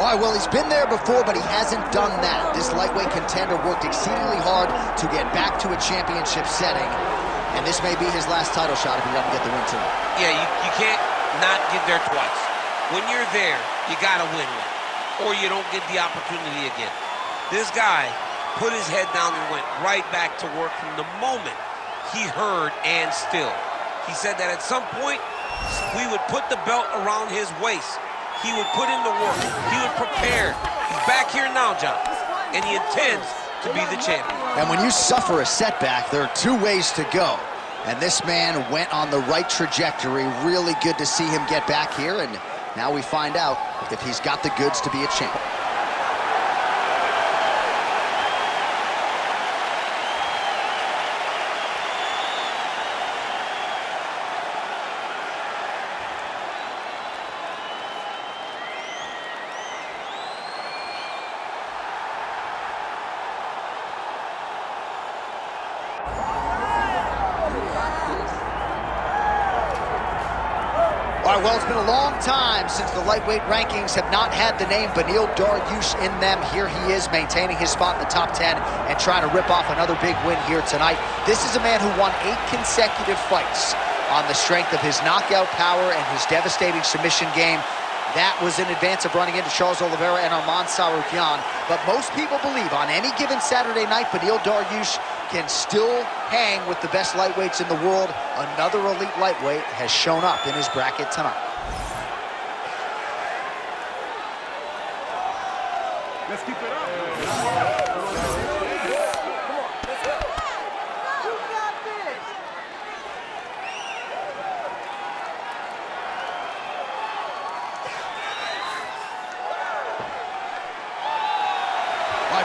All right, well, he's been there before, but he hasn't done that. This lightweight contender worked exceedingly hard to get back to a championship setting, and this may be his last title shot if he doesn't get the win tonight. Yeah, you can't not get there twice. When you're there, you gotta win one, or you don't get the opportunity again. This guy put his head down and went right back to work from the moment he heard and still. He said that at some point, we would put the belt around his waist. He would put in the work. He would prepare. He's back here now, John, and he intends to be the champion. And when you suffer a setback, there are two ways to go. And this man went on the right trajectory. Really good to see him get back here, and now we find out if he's got the goods to be a champion. All right, well, it's been a long time since the lightweight rankings have not had the name Beneil Dariush in them. Here he is maintaining his spot in the top 10 and trying to rip off another big win here tonight. This is a man who won 8 consecutive fights on the strength of his knockout power and his devastating submission game. That was in advance of running into Charles Oliveira and Arman Tsarukyan. But most people believe on any given Saturday night, Beneil Dariush can still hang with the best lightweights in the world. Another elite lightweight has shown up in his bracket tonight. Let's keep it up.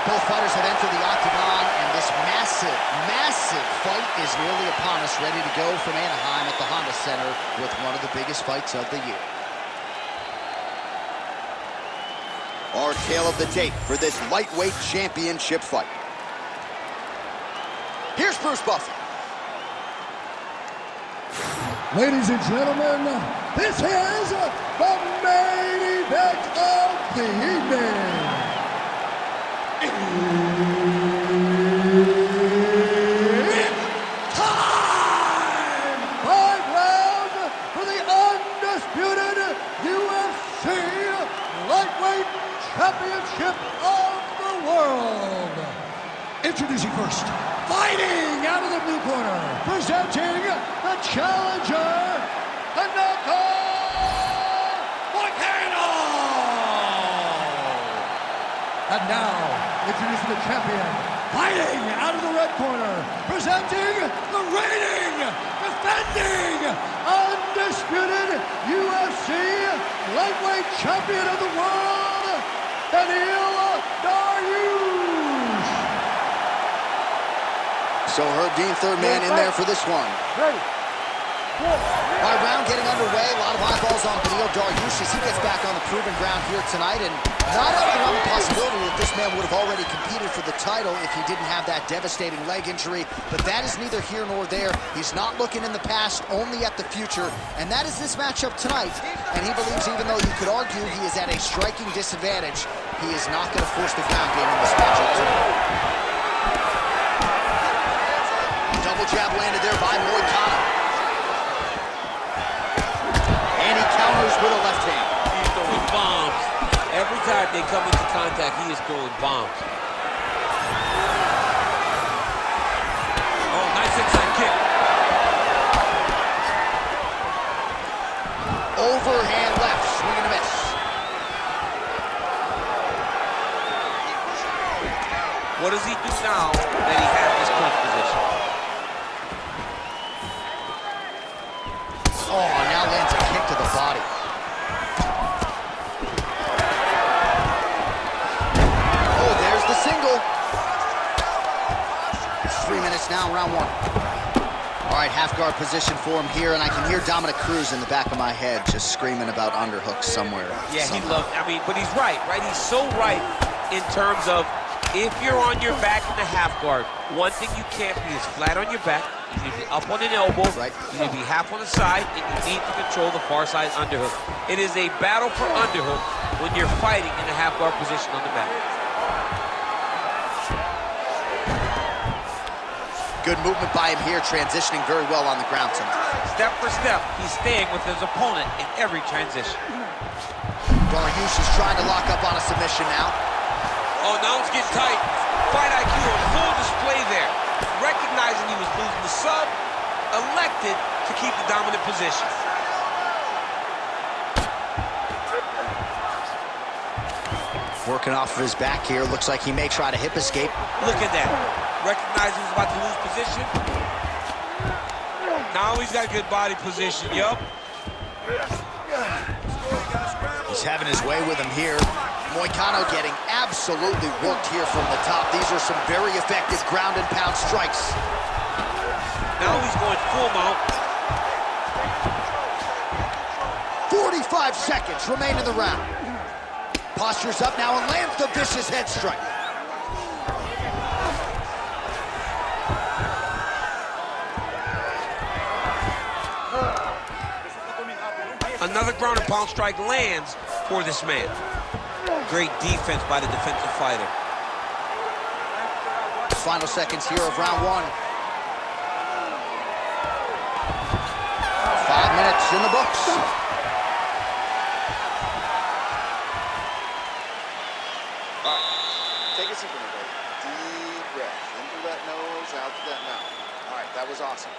Both fighters have entered the octagon, and this massive fight is nearly upon us, ready to go from Anaheim at the Honda Center with one of the biggest fights of the year. Our tale of the tape for this lightweight championship fight. Here's Bruce Buffer. Ladies and gentlemen, this is the main event of the evening. It's time! 5 rounds for the undisputed UFC Lightweight Championship of the world. Introducing first, fighting out of the blue corner, presenting the challenger, Renato Moicano! And now, introducing the champion, fighting out of the red corner, presenting the reigning, defending, undisputed UFC lightweight champion of the world, Beneil Dariush. So Herb Dean, third man in there for this one. Ready. All right, round getting underway. A lot of eyeballs on Beneil Dariush as he gets back on the proven ground here tonight. And not out of the realm of possibility that this man would have already competed for the title if he didn't have that devastating leg injury. But that is neither here nor there. He's not looking in the past, only at the future. And that is this matchup tonight. And he believes even though you could argue he is at a striking disadvantage, he is not going to force the ground game in this matchup tonight. Double jab landed there by Moicano. And he counters with a left hand. He's throwing bombs. Every time they come into contact, he is throwing bombs. Oh, nice inside kick. Overhand left, swing and a miss. What does he do now that he has this clinch position? Oh, now lands a kick to the body. Oh, there's the single. 3 minutes now, round 1. All right, half guard position for him here, and I can hear Dominic Cruz in the back of my head just screaming about underhooks somewhere. Yeah, somehow. he loved, but he's right? He's so right in terms of if you're on your back in the half guard, one thing you can't be is flat on your back. You need to be up on an elbow. Right. You need to be half on the side, and you need to control the far side underhook. It is a battle for underhook when you're fighting in a half guard position on the mat. Good movement by him here, transitioning very well on the ground tonight. Step for step, he's staying with his opponent in every transition. Dariush is trying to lock up on a submission now. Oh, now it's getting tight. Fight IQ on full display there. Recognizing he was losing the sub, elected to keep the dominant position. Working off of his back here. Looks like he may try to hip escape. Look at that. Recognizing he's about to lose position. Now he's got a good body position, yup. He's having his way with him here. Moicano getting absolutely worked here from the top. These are some very effective ground and pound strikes. Now he's going full mount. 45 seconds remain in the round. Postures up now and lands the vicious head strike. Another ground and pound strike lands for this man. Great defense by the defensive fighter. Final seconds here of round one. 5 minutes in the books. Take a seat for me, baby. Deep breath. In through that nose, out through that mouth. All right, that was awesome.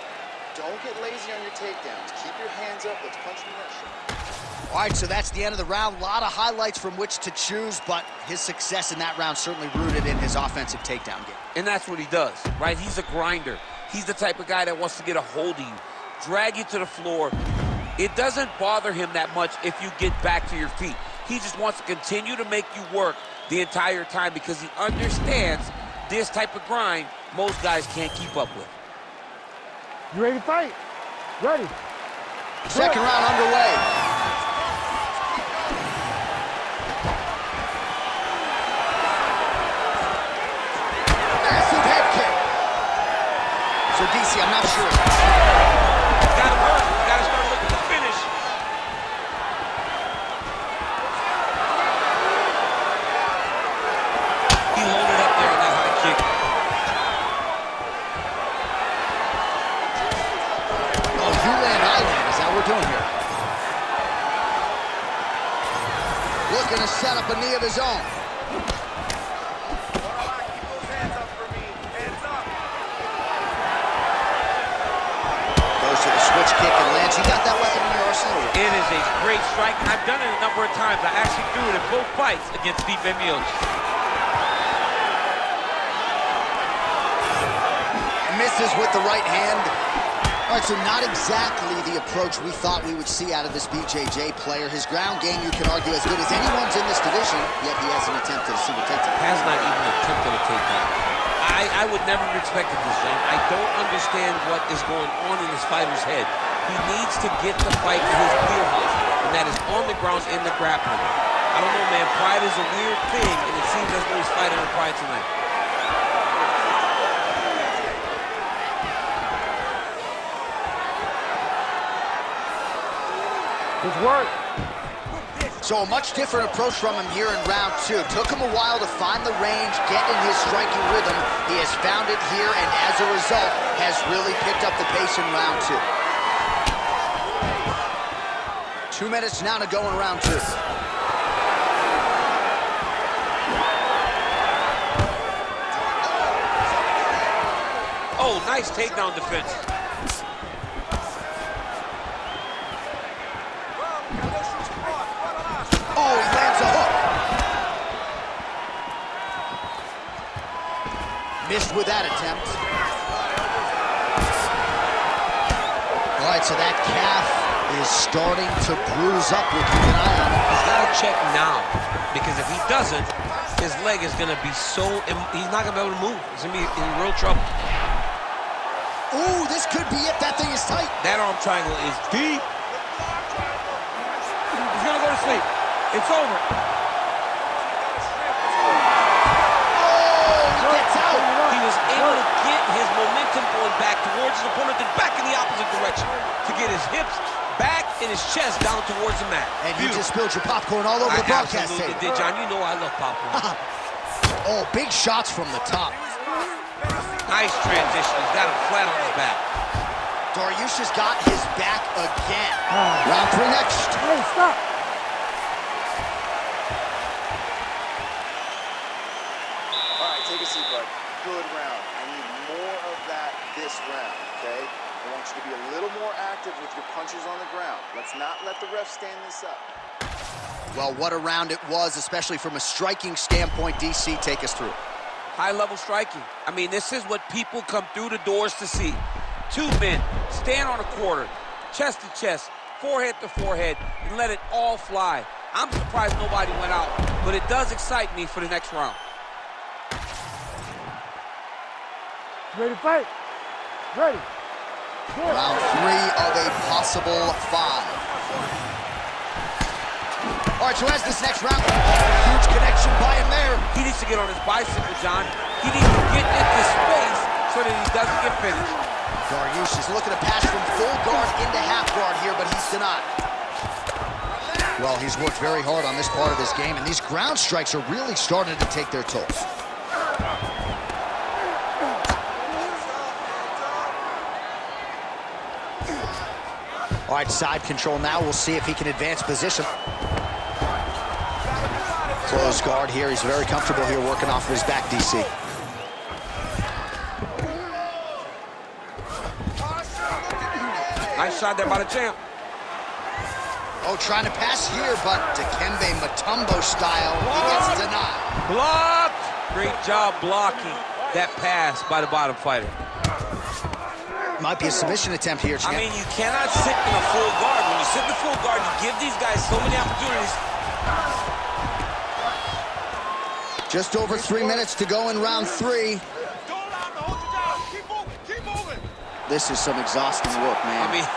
Don't get lazy on your takedowns. Keep your hands up. Let's punch me that shit. All right, so that's the end of the round. A lot of highlights from which to choose, but his success in that round certainly rooted in his offensive takedown game. And that's what he does, right? He's a grinder. He's the type of guy that wants to get a hold of you, drag you to the floor. It doesn't bother him that much if you get back to your feet. He just wants to continue to make you work the entire time because he understands this type of grind most guys can't keep up with. You ready to fight? Ready. Second round underway. Massive head kick. So, DC, I'm not sure. Got to work. Got to start looking to finish. He hold it up there on that high kick. Oh, you land, I land. Is that what we're doing here? Looking to set up a knee of his own. Goes to the switch kick and lands. You got that weapon in your arsenal? It is a great strike, and I've done it a number of times. I actually threw it in both fights against Beneil. Misses with the right hand. All right, so not exactly the approach we thought we would see out of this BJJ player. His ground game, you can argue, as good as anyone's in this division, yet he hasn't attempted a single takedown. Has not even attempted a takedown. I would never have expected this, John. I don't understand what is going on in this fighter's head. He needs to get the fight to his wheelhouse, and that is on the ground in the grappling. I don't know, man. Pride is a weird thing, and it seems as though he's fighting with pride tonight. Good work. So a much different approach from him here in round two. Took him a while to find the range, get in his striking rhythm. He has found it here, and as a result, has really picked up the pace in round two. 2 minutes now to go in round two. Oh, nice takedown defense. Oh, he lands a hook. Missed with that attempt. All right, so that calf is starting to bruise up. We'll keep an eye on it. He's got to check now, because if he doesn't, his leg is going to be so... He's not going to be able to move. He's going to be in real trouble. Ooh, this could be it. That thing is tight. That arm triangle is deep. He's going to go to sleep. It's over. Oh, he gets out. He was able to get his momentum going back towards his opponent, then back in the opposite direction to get his hips back in his chest down towards the mat. And you just spilled your popcorn all over the broadcast absolutely tape. did, John. You know I love popcorn. Oh, big shots from the top. Nice transition. He's got him flat on his back. Dariush has got his back again. Round 3 next. Hey, stop. All right, take a seat, bud. Good round. I need more of that this round, okay? I want you to be a little more active with your punches on the ground. Let's not let the ref stand this up. Well, what a round it was, especially from a striking standpoint. DC, take us through. High-level striking. I mean, this is what people come through the doors to see. 2 men stand on a quarter, chest to chest, forehead to forehead, and let it all fly. I'm surprised nobody went out, but it does excite me for the next round. Ready to fight? Ready. Good. Round 3 of a possible 5. All right, so as this next round, huge connection by him there. He needs to get on his bicycle, John. He needs to get into space so that he doesn't get finished. Dariush is looking to pass from full guard into half guard here, but he's denied. Well, he's worked very hard on this part of his game, and these ground strikes are really starting to take their toll. All right, side control now. We'll see if he can advance position. Close guard here. He's very comfortable here working off of his back, DC. Nice shot there by the champ. Oh, trying to pass here, but Dikembe Mutombo style, he gets denied. Blocked! Great job blocking that pass by the bottom fighter. Might be a submission attempt here, champ. I mean, you cannot sit in a full guard. When you sit in the full guard, you give these guys so many opportunities. Just over 3 minutes to go in round 3. This is some exhausting work, man. I mean,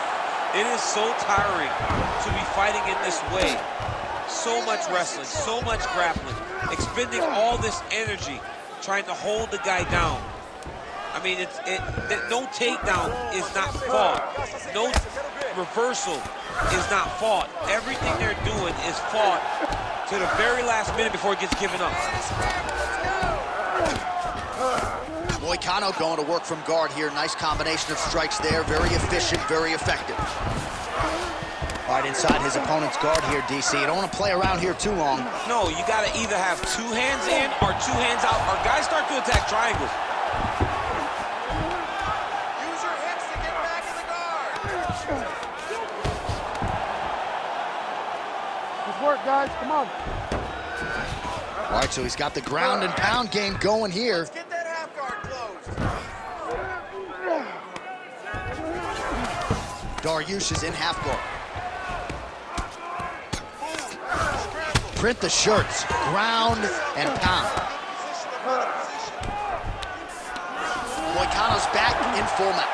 it is so tiring to be fighting in this way. So much wrestling, so much grappling, expending all this energy trying to hold the guy down. I mean, no takedown is not fought. No reversal is not fought. Everything they're doing is fought to the very last minute before it gets given up. Moicano going to work from guard here. Nice combination of strikes there. Very efficient, very effective. All right, inside his opponent's guard here, DC. You don't want to play around here too long. No, you got to either have 2 hands in or 2 hands out, or guys start to attack triangles. Use your hips to get back in the guard. Good work, guys. Come on. All right, so he's got the ground and pound game going here. Let's get that half guard closed. Dariush is in half guard. Print the shirts, ground and pound. Moicano's back in full mount.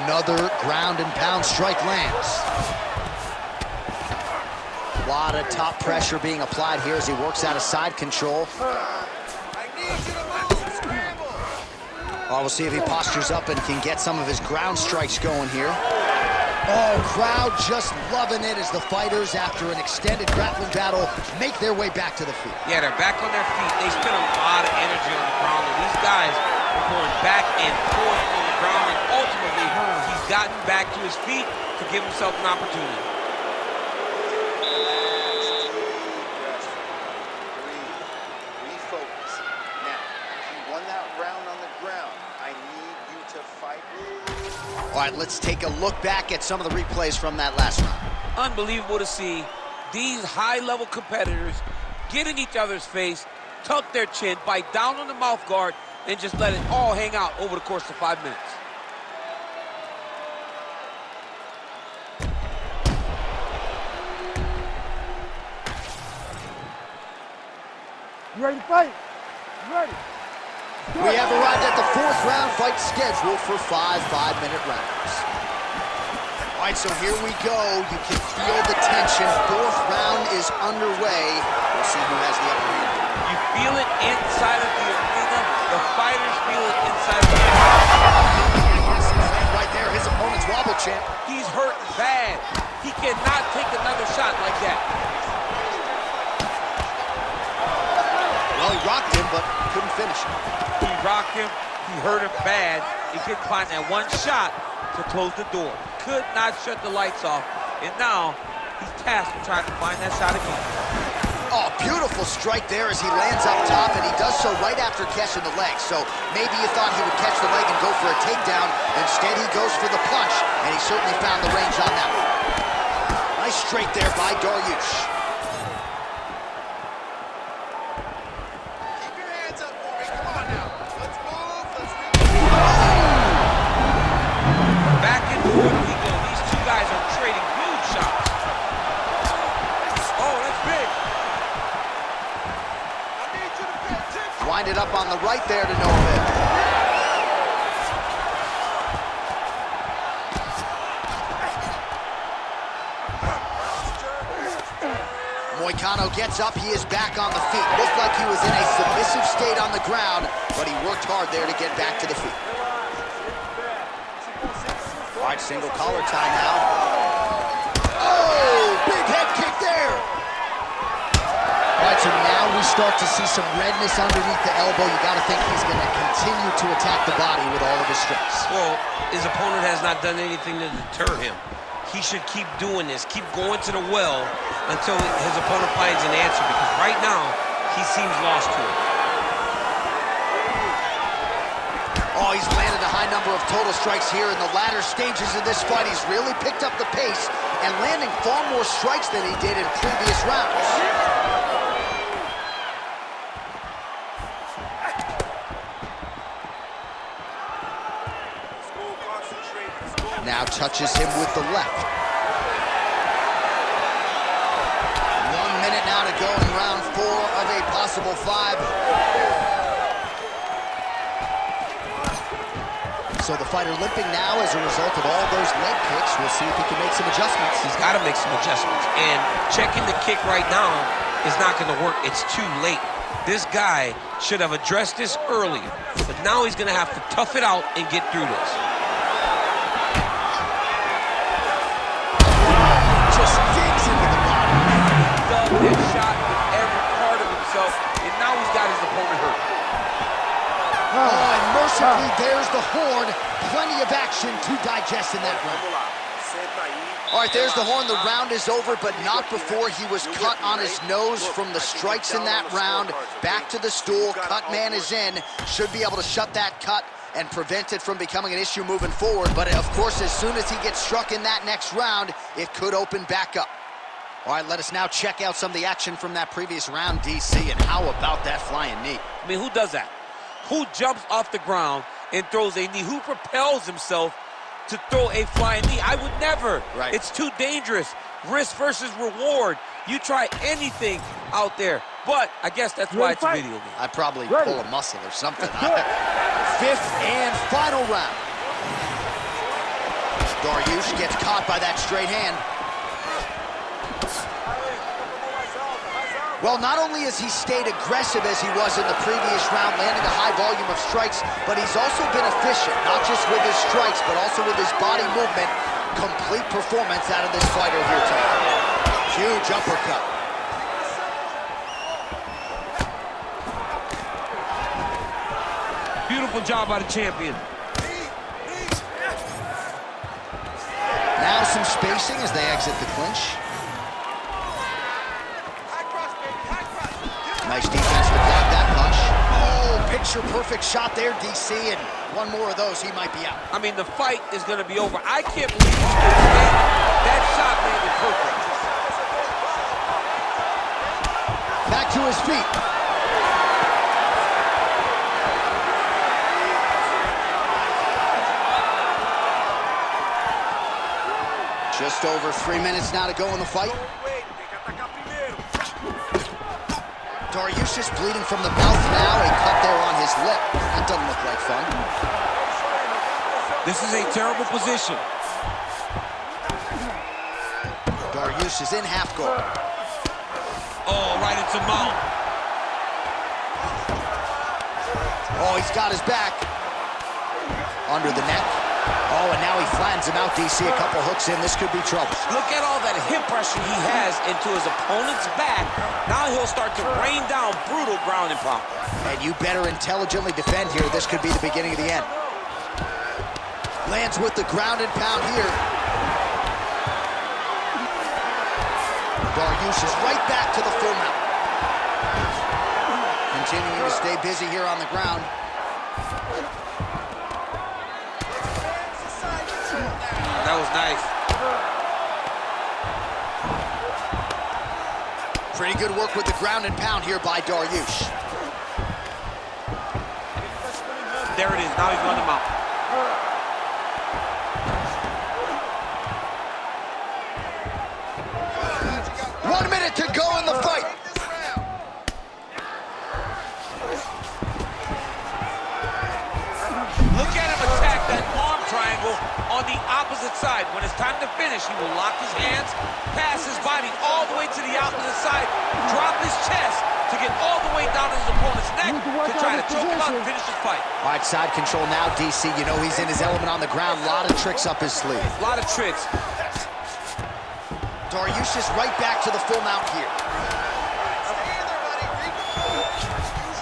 Another ground and pound strike lands. A lot of top pressure being applied here as he works out of side control. We'll see if he postures up and can get some of his ground strikes going here. Oh, crowd just loving it as the fighters, after an extended grappling battle, make their way back to the feet. Yeah, they're back on their feet. They spend a lot of energy on the ground, and these guys are going back and forth on the ground, and ultimately, he's gotten back to his feet to give himself an opportunity. Refocus. Now, he won that round on the ground. I need you to fight. All right, let's take a look back at some of the replays from that last round. Unbelievable to see these high-level competitors get in each other's face, tuck their chin, bite down on the mouth guard, and just let it all hang out over the course of 5 minutes. You ready to fight? You ready? We have arrived at the 4th round fight scheduled for 5 5-minute rounds. All right, so here we go. You can feel the tension. 4th round is underway. We'll see who has the upper hand. You feel it inside of the arena. The fighters feel it inside of the arena. Right there, his opponent's wobbled champ. He's hurt bad. He cannot take another shot like that. Well, he rocked him, but couldn't finish him. He rocked him. He hurt him bad. He couldn't find that one shot to close the door. Could not shut the lights off. And now he's tasked with trying to find that shot again. Oh, beautiful strike there as he lands up top, and he does so right after catching the leg. So maybe you thought he would catch the leg and go for a takedown. Instead, he goes for the punch, and he certainly found the range on that one. Nice straight there by Dariush. Keep your hands up for me. Come on now. Let's move. Let's Back and forth we go. These two guys are trading huge shots. Oh, that's big. Wind it up on the right there to no avail. Moicano gets up, he is back on the feet. Looked like he was in a submissive state on the ground, but he worked hard there to get back to the feet. All right, single collar tie now. Oh, big head kick there. All right, so now we start to see some redness underneath the elbow. You got to think he's going to continue to attack the body with all of his strikes. Well, his opponent has not done anything to deter him. He should keep doing this, keep going to the well until his opponent finds an answer, because right now, he seems lost to it. Oh, he's landed a high number of total strikes here in the latter stages of this fight. He's really picked up the pace and landing far more strikes than he did in previous rounds. Now touches him with the left. 1 minute now to go in round 4 of a possible 5. So the fighter limping now as a result of all those leg kicks. We'll see if he can make some adjustments. He's got to make some adjustments. And checking the kick right now is not going to work. It's too late. This guy should have addressed this earlier. But now he's going to have to tough it out and get through this. That shot with every part of himself, and now he's got his opponent hurt. Oh, and mercifully, there's the horn. Plenty of action to digest in that round. All right, there's the horn. The round is over, but not before he was cut on his nose from the strikes in that round. Back to the stool. Cut man is in. Should be able to shut that cut and prevent it from becoming an issue moving forward. But, of course, as soon as he gets struck in that next round, it could open back up. All right, let us now check out some of the action from that previous round, DC, and how about that flying knee? I mean, who does that? Who jumps off the ground and throws a knee? Who propels himself to throw a flying knee? I would never. Right. It's too dangerous. Risk versus reward. You try anything out there, but I guess that's why it's a video game. I'd probably pull a muscle or something. 5th and final round. Dariush gets caught by that straight hand. Well, not only has he stayed aggressive as he was in the previous round, landing a high volume of strikes, but he's also been efficient, not just with his strikes, but also with his body movement. Complete performance out of this fighter here tonight. Huge uppercut. Beautiful job by the champion. Now some spacing as they exit the clinch. Nice defense to block that punch. Oh, picture-perfect shot there, DC, and one more of those, he might be out. I mean, the fight is going to be over. I can't believe he's still standing. That shot landed perfect. Back to his feet. Just over 3 minutes now to go in the fight. Dariush is bleeding from the mouth now. A cut there on his lip. That doesn't look like fun. This is a terrible position. Dariush is in half guard. Oh, right into mount. Oh, he's got his back. Under the neck. Oh, and now he flattens him out, DC. A couple hooks in. This could be trouble. Look at all that hip pressure he has into his opponent's back. Now he'll start to rain down brutal ground and pound. And you better intelligently defend here. This could be the beginning of the end. Lands with the ground and pound here. Dariush is right back to the full mount. Continuing to stay busy here on the ground. That was nice. Pretty good work with the ground and pound here by Dariush. There it is. Now he's running him out. 1 minute to go in the fight. Look at him attack that arm triangle on the opposite side. When it's time to finish, he will lock his hands, pass his body all the way to the opposite side, drop his chest to get all the way down to his opponent's neck to try to choke him out and finish his fight. All right, side control now, DC. You know he's in his element on the ground. A lot of tricks up his sleeve. A lot of tricks. Dariush is right back to the full mount here.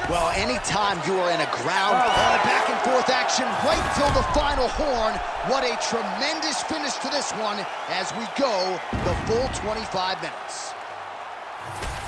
Well, anytime you are in a ground back and forth action right till the final horn, what a tremendous finish to this one as we go the full 25 minutes.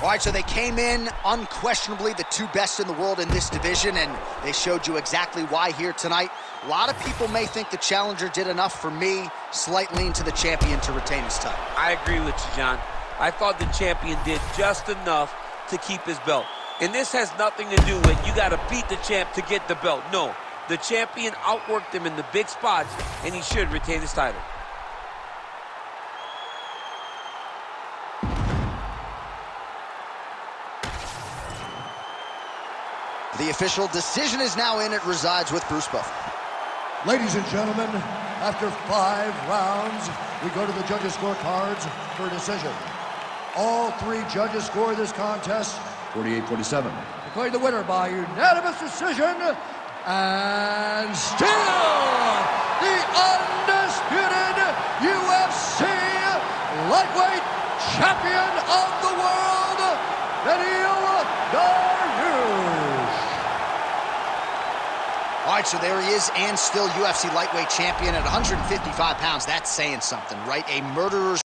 All right, so they came in unquestionably the two best in the world in this division, and they showed you exactly why here tonight. A lot of people may think the challenger did enough. For me, slight lean to the champion to retain his title. I agree with you, John. I thought the champion did just enough to keep his belt. And this has nothing to do with you got to beat the champ to get the belt. No, the champion outworked him in the big spots, and he should retain his title. The official decision is now in. It resides with Bruce Buffer. Ladies and gentlemen, after 5 rounds, we go to the judges' scorecards for a decision. All 3 judges score this contest 48-47. Declared the winner by unanimous decision, and still the undisputed UFC lightweight champion of the world, Beneil Dariush. All right, so there he is, and still UFC lightweight champion at 155 pounds. That's saying something, right? A murderer's